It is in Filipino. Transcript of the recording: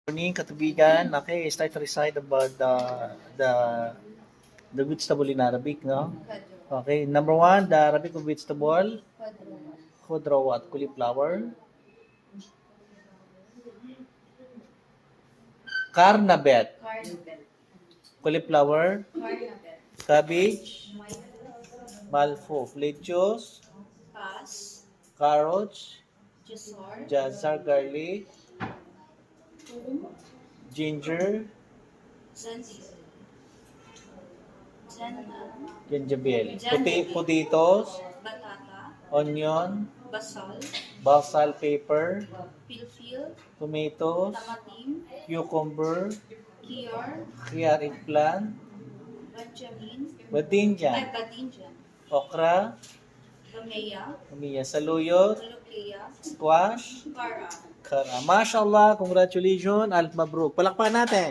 Morning, katubigan. Okay, start to recite about the vegetable in Arabic, no? Okay, number one, the Arabic of vegetable, khudrawat, cauliflower, karnabet, cauliflower, cabbage, malfof, lettuce, carrots, jazar, garlic, ginger, gingerbread, potatoes, onion, basil, pepper, tomatoes, cucumber, khiyar, eggplant, badinjan, okra, kamiya, saluyot, squash, kara. Mashallah, congratulations, alf mabruk. Palakpakan natin.